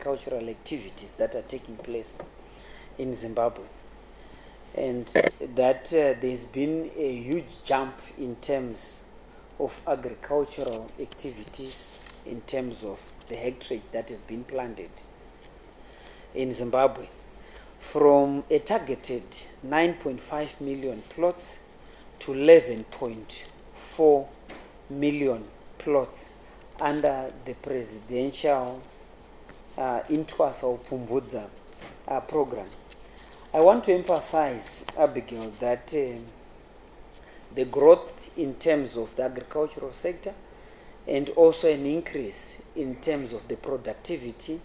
agricultural activities that are taking place in Zimbabwe. And that there's been a huge jump in terms of agricultural activities, in terms of the hectarage that has been planted in Zimbabwe, from a targeted 9.5 million plots to 11.4 million plots under the presidential Intwasa Upfumvudza program. I want to emphasize, Abigail, that the growth in terms of the agricultural sector and also an increase in terms of the productivity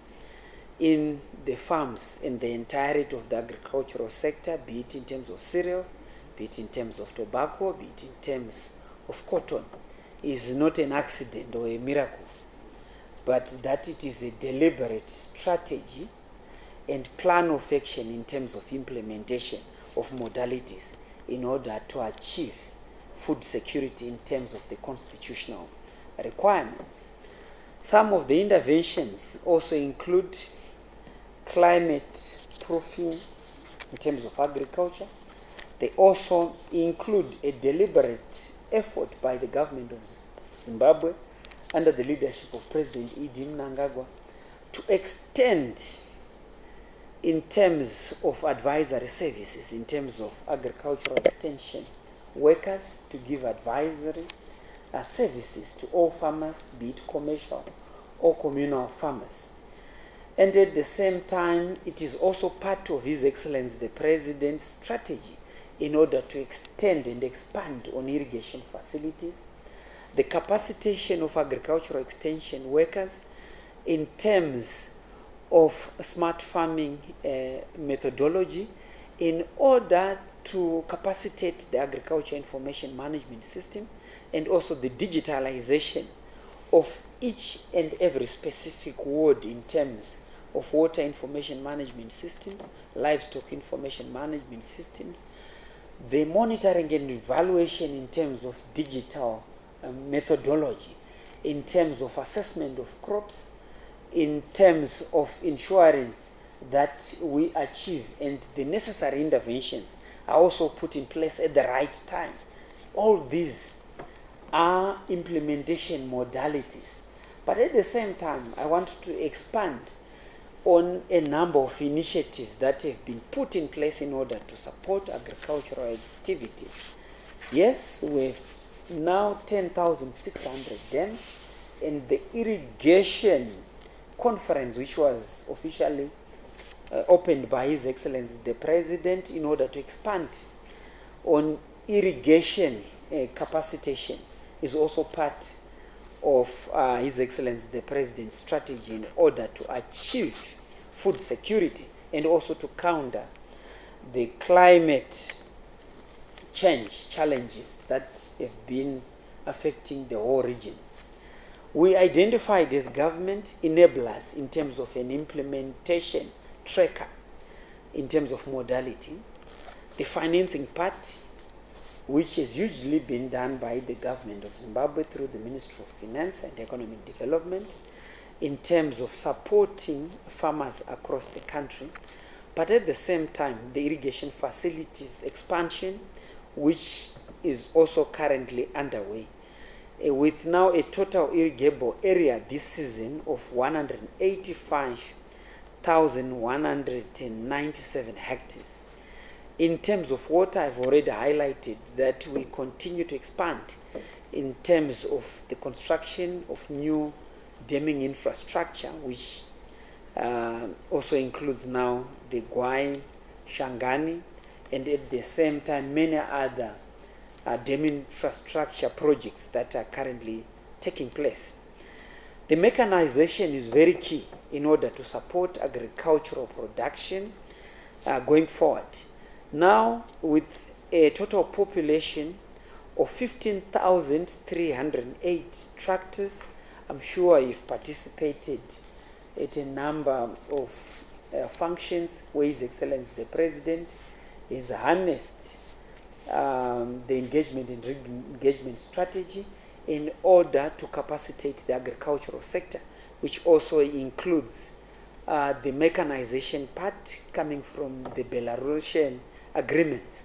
in the farms in the entirety of the agricultural sector, be it in terms of cereals, be it in terms of tobacco, be it in terms of cotton, is not an accident or a miracle, but that it is a deliberate strategy and plan of action in terms of implementation of modalities in order to achieve food security in terms of the constitutional requirements. Some of the interventions also include climate proofing in terms of agriculture. They also include a deliberate effort by the government of Zimbabwe under the leadership of President Idi Mnangagwa to extend in terms of advisory services, in terms of agricultural extension workers, to give advisory services to all farmers, be it commercial or communal farmers. And at the same time, it is also part of His Excellency the President's strategy in order to extend and expand on irrigation facilities, the capacitation of agricultural extension workers in terms of smart farming methodology, in order to capacitate the agriculture information management system, and also the digitalization of each and every specific ward in terms of water information management systems, livestock information management systems, the monitoring and evaluation in terms of digital methodology, in terms of assessment of crops, in terms of ensuring that we achieve, and the necessary interventions are also put in place at the right time. All these are implementation modalities. But at the same time, I want to expand on a number of initiatives that have been put in place in order to support agricultural activities. Yes, we have now 10,600 dams, and the irrigation conference, which was officially opened by His Excellency the President in order to expand on irrigation capacitation, is also part of His Excellency the President's strategy in order to achieve food security and also to counter the climate change challenges that have been affecting the whole region. We identified as government enablers in terms of an implementation tracker, in terms of modality, the financing part, which has usually been done by the government of Zimbabwe through the Ministry of Finance and Economic Development, in terms of supporting farmers across the country, but at the same time, the irrigation facilities expansion, which is also currently underway, with now a total irrigable area this season of 185,197 hectares. In terms of water, I've already highlighted that we continue to expand in terms of the construction of new damming infrastructure, which also includes now the Gwai, Shangani, and at the same time many other dam infrastructure projects that are currently taking place. The mechanization is very key in order to support agricultural production going forward. Now, with a total population of 15,308 tractors, I'm sure you've participated at a number of functions where His Excellency the President has harnessed the engagement and re-engagement strategy in order to capacitate the agricultural sector, which also includes the mechanization part coming from the Belarusian agreement,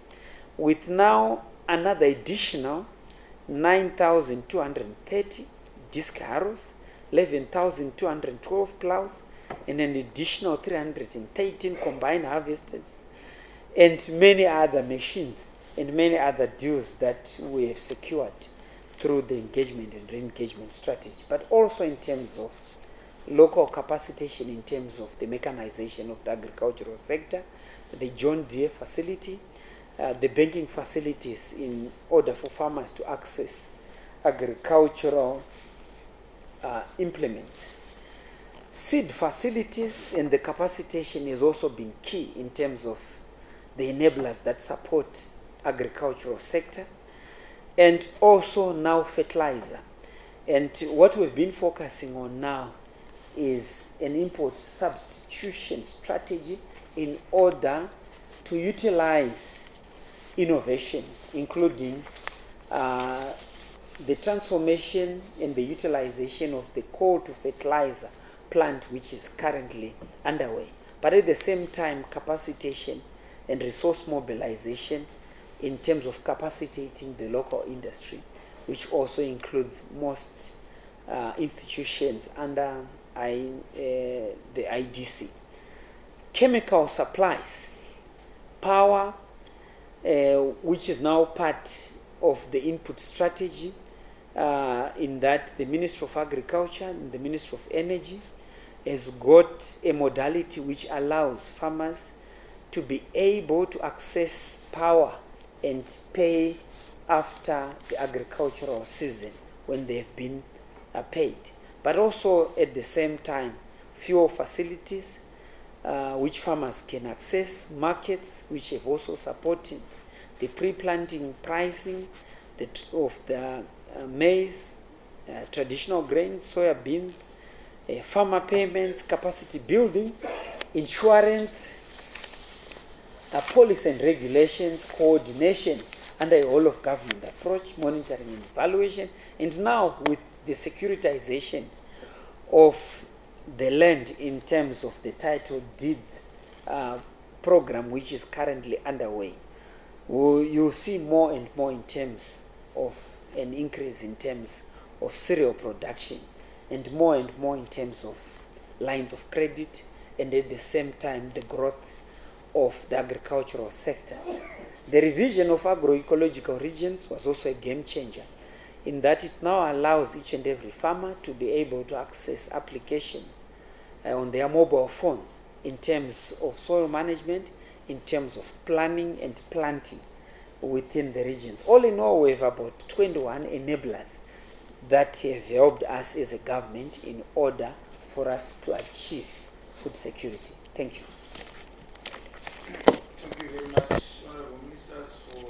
with now another additional 9,230 disc harrows, 11,212 plows, and an additional 313 combined harvesters, and many other machines and many other deals that we have secured through the engagement and re-engagement strategy, but also in terms of local capacitation, in terms of the mechanization of the agricultural sector, the John Deere facility, the banking facilities in order for farmers to access agricultural implements. Seed facilities and the capacitation has also been key in terms of the enablers that support agricultural sector, and also now fertilizer. And what we've been focusing on now is an import substitution strategy in order to utilize innovation, including the transformation and the utilization of the coal to fertilizer plant, which is currently underway. But at the same time, capacitation and resource mobilization in terms of capacitating the local industry, which also includes most institutions under the IDC. Chemical supplies, power, which is now part of the input strategy, in that the Ministry of Agriculture and the Ministry of Energy has got a modality which allows farmers to be able to access power and pay after the agricultural season when they have been paid. But also at the same time, fuel facilities which farmers can access, markets which have also supported the pre-planting pricing of the maize, traditional grains, soya beans, farmer payments, capacity building, insurance, policy and regulations, coordination under a whole of government approach, monitoring and evaluation, and now with the securitization of the land in terms of the title deeds program, which is currently underway. You'll see more and more in terms of an increase in terms of cereal production, and more in terms of lines of credit, and at the same time the growth of the agricultural sector. The revision of agroecological regions was also a game changer, in that it now allows each and every farmer to be able to access applications on their mobile phones in terms of soil management, in terms of planning and planting within the regions. All in all, we have about 21 enablers that have helped us as a government in order for us to achieve food security. Thank you.